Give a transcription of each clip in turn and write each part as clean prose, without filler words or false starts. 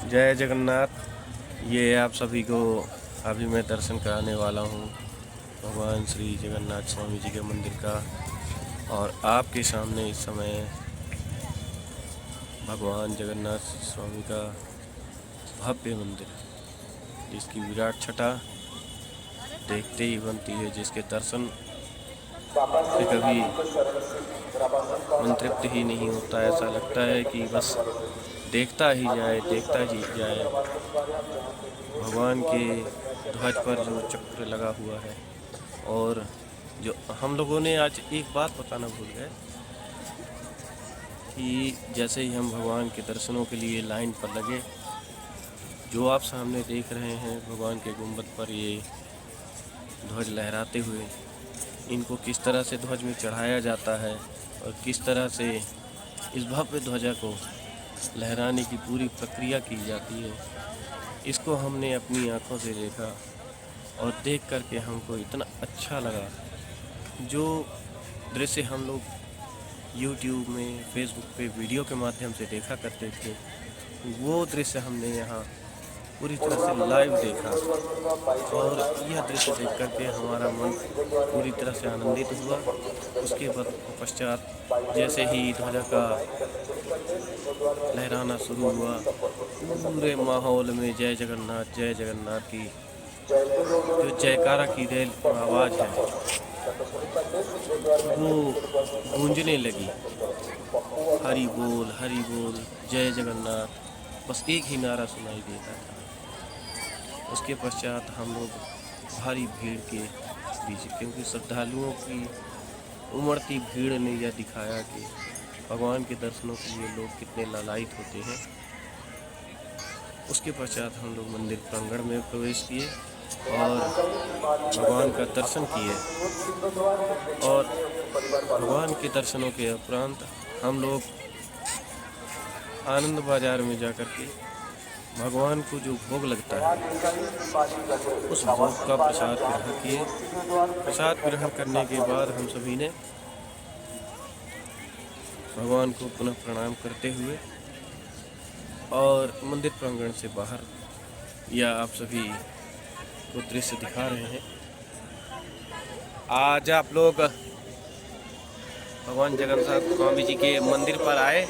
जय जगन्नाथ। ये आप सभी को अभी मैं दर्शन कराने वाला हूँ भगवान श्री जगन्नाथ स्वामी जी के मंदिर का। और आपके सामने इस समय भगवान जगन्नाथ स्वामी का भव्य मंदिर है, जिसकी विराट छटा देखते ही बनती है, जिसके दर्शन से कभी मन तृप्त ही नहीं होता। ऐसा लगता है कि बस देखता ही जाए। भगवान के ध्वज पर जो चक्र लगा हुआ है, और जो हम लोगों ने आज एक बात बताना भूल गए कि जैसे ही हम भगवान के दर्शनों के लिए लाइन पर लगे, जो आप सामने देख रहे हैं भगवान के गुंबद पर ये ध्वज लहराते हुए, इनको किस तरह से ध्वज में चढ़ाया जाता है और किस तरह से इस भव्य ध्वजा को लहराने की पूरी प्रक्रिया की जाती है, इसको हमने अपनी आंखों से देखा। और देख करके हमको इतना अच्छा लगा। जो दृश्य हम लोग यूट्यूब में, फेसबुक पे वीडियो के माध्यम से देखा करते थे, वो दृश्य हमने यहाँ पूरी तरह से लाइव देखा। और यह दृश्य देख करके हमारा मन पूरी तरह से आनंदित हुआ। उसके पश्चात जैसे ही ध्वजा का लहराना शुरू हुआ, पूरे माहौल में जय जगन्नाथ की जो जयकारा की रेल आवाज़ है वो गूंजने लगी। हरि बोल जय जगन्नाथ, बस एक ही नारा सुनाई देता था। उसके पश्चात हम लोग भारी भीड़ के बीच, क्योंकि श्रद्धालुओं की उमड़ती भीड़ ने यह दिखाया कि भगवान के दर्शनों के लिए लोग कितने लालायित होते हैं। उसके पश्चात हम लोग मंदिर प्रांगण में प्रवेश किए और भगवान का दर्शन किए। और भगवान के दर्शनों के उपरांत हम लोग आनंद बाजार में जाकर के भगवान को जो भोग लगता है, उस भोग का प्रसाद ग्रहण किए। प्रसाद ग्रहण करने के बाद हम सभी ने भगवान को पुनः प्रणाम करते हुए और मंदिर प्रांगण से बाहर, या आप सभी को दृश्य दिखा रहे हैं, आज आप लोग भगवान जगन्नाथ स्वामी जी के मंदिर पर आए।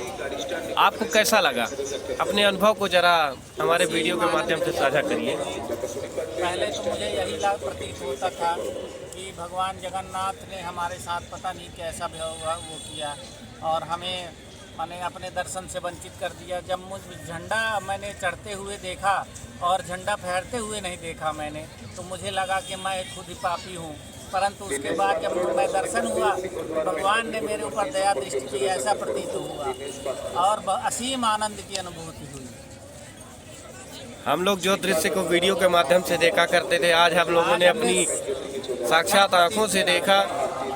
आपको कैसा लगा? अपने अनुभव को जरा हमारे वीडियो के माध्यम से साझा करिए। पहले तो मुझे यही प्रतीत होता था कि भगवान जगन्नाथ ने हमारे साथ पता नहीं कैसा वो किया और हमें अपने दर्शन से वंचित कर दिया। जब मुझ झंडा मैंने चढ़ते हुए देखा और झंडा फहरते हुए नहीं देखा मैंने, तो मुझे लगा कि मैं खुद ही पापी हूँ। परंतु उसके बाद जब मैं दर्शन हुआ, भगवान ने मेरे ऊपर दया दृष्टि की, ऐसा प्रतीत हुआ और असीम आनंद की अनुभूति हुई। हम लोग जो दृश्य को वीडियो के माध्यम से देखा करते थे, आज हम लोगों ने अपनी साक्षात आंखों से देखा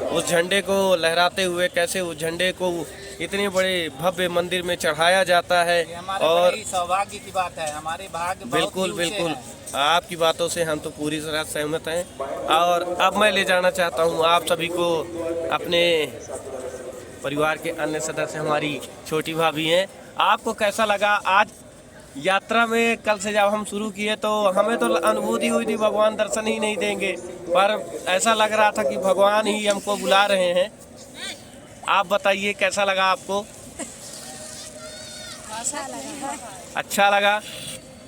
उस झंडे को लहराते हुए, कैसे उस झंडे को इतने बड़े भव्य मंदिर में चढ़ाया जाता है। और सौभाग्य की बात है, हमारे भाग्य बिल्कुल आपकी बातों से हम तो पूरी तरह सहमत हैं। और अब मैं ले जाना चाहता हूं आप सभी को अपने परिवार के अन्य सदस्य, हमारी छोटी भाभी हैं। आपको कैसा लगा आज यात्रा में? कल से जब हम शुरू किए तो हमें तो अनुभूति हुई थी भगवान दर्शन ही नहीं देंगे, पर ऐसा लग रहा था कि भगवान ही हमको बुला रहे हैं। आप बताइए कैसा लगा आपको? अच्छा लगा।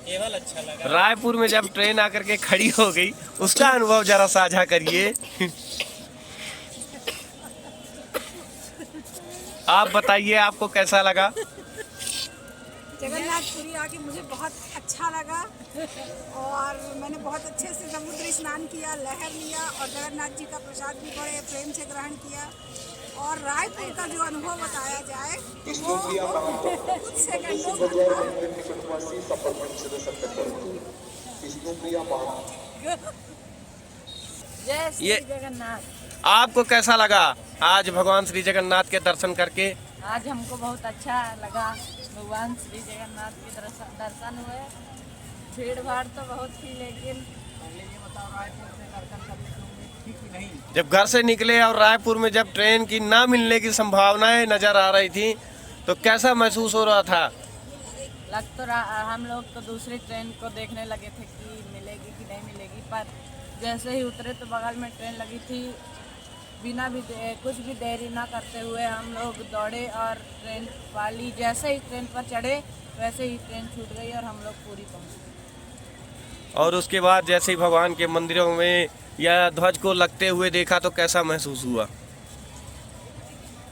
केवल अच्छा लगा। रायपुर में जब ट्रेन आकर के खड़ी हो गई, उसका अनुभव जरा साझा करिए। आप बताइए आपको कैसा लगा? जगन्नाथपुरी आके मुझे बहुत अच्छा लगा और मैंने बहुत अच्छे से समुद्री स्नान किया, लहर लिया और जगन्नाथ जी का प्रसाद भी बड़े प्रेम से ग्रहण किया। और रायपुर का जो अनुभव बताया जाए वो कुछ सेकंडों का जय श्री जगन्नाथ। आपको कैसा लगा आज भगवान श्री जगन्नाथ के दर्शन करके? आज हमको बहुत अच्छा लगा, भगवान श्री जगन्नाथ के दर्शन हुए। भीड़ भाड़ तो बहुत थी, लेकिन जब घर से निकले और रायपुर में जब ट्रेन की ना मिलने की संभावनाएं नजर आ रही थी, तो कैसा महसूस हो रहा था? लग तो हम लोग तो दूसरी ट्रेन को देखने लगे थे कि मिलेगी कि नहीं मिलेगी, पर जैसे ही उतरे तो बगल में ट्रेन लगी थी। बिना भी कुछ भी देरी ना करते हुए हम लोग दौड़े और ट्रेन वाली जैसे ही ट्रेन पर चढ़े वैसे ही ट्रेन छूट गई और हम लोग पूरी पहुंच गए। और उसके बाद जैसे ही भगवान के मंदिरों में या ध्वज को लगते हुए देखा तो कैसा महसूस हुआ?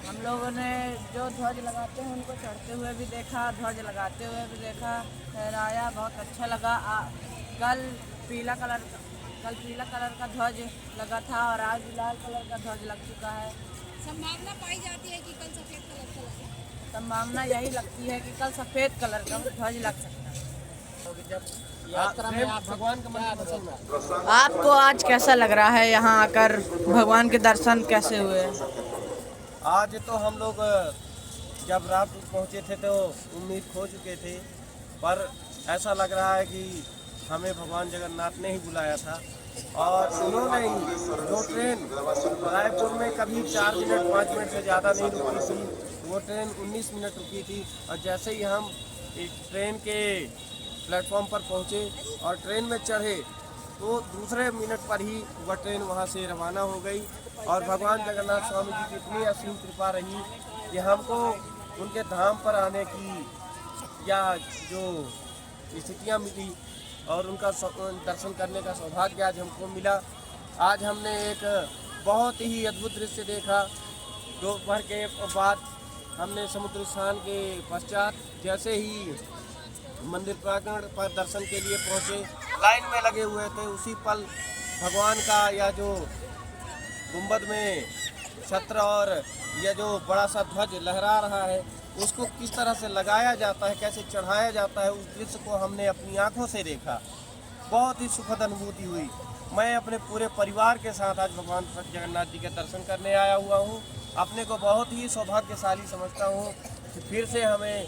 हम लोगों ने जो ध्वज लगाते हैं उनको चढ़ते हुए भी देखा, ध्वज लगाते हुए भी देखा, फहराया, बहुत अच्छा लगा। कल पीला कलर का ध्वज लगा था और आज लाल कलर का ध्वज लग चुका है। संभावना पाई जाती है कि कल सफेद कलर का लगे। संभावना यही लगती है कि कल सफ़ेद कलर का ध्वज लग सकता है। यात्रा में आप भगवान का मंदिर आपको आज कैसा लग रहा है यहाँ आकर? भगवान के दर्शन कैसे हुए? आज तो हम लोग जब रात को पहुँचे थे तो उम्मीद खो चुके थे, पर ऐसा लग रहा है कि हमें भगवान जगन्नाथ ने ही बुलाया था। और उन्होंने ही जो ट्रेन रायपुर में कभी 4 मिनट 5 मिनट से ज़्यादा नहीं रुकी थी, वो ट्रेन 19 मिनट रुकी थी। और जैसे ही हम एक ट्रेन के प्लेटफॉर्म पर पहुँचे और ट्रेन में चढ़े तो दूसरे मिनट पर ही वह ट्रेन वहाँ से रवाना हो गई। और भगवान जगन्नाथ स्वामी जी की इतनी असीम कृपा रही कि हमको उनके धाम पर आने की या जो स्थितियाँ मिली और उनका दर्शन करने का सौभाग्य आज हमको मिला। आज हमने एक बहुत ही अद्भुत दृश्य देखा। दोपहर के बाद हमने समुद्र स्नान के पश्चात जैसे ही मंदिर प्रांगण पर दर्शन के लिए पहुँचे, लाइन में लगे हुए थे, उसी पल भगवान का या जो गुंबद में छत्र और यह जो बड़ा सा ध्वज लहरा रहा है उसको किस तरह से लगाया जाता है, कैसे चढ़ाया जाता है, उस दृश्य को हमने अपनी आंखों से देखा। बहुत ही सुखद अनुभूति हुई। मैं अपने पूरे परिवार के साथ आज भगवान जगन्नाथ जी के दर्शन करने आया हुआ हूँ। अपने को बहुत ही सौभाग्यशाली समझता हूँ कि फिर से हमें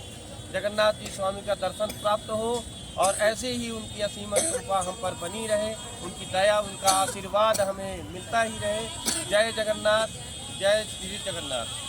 जगन्नाथ जी स्वामी का दर्शन प्राप्त हो और ऐसे ही उनकी असीम कृपा हम पर बनी रहे, उनकी दया, उनका आशीर्वाद हमें मिलता ही रहे। जय जगन्नाथ, जय श्री जगन्नाथ।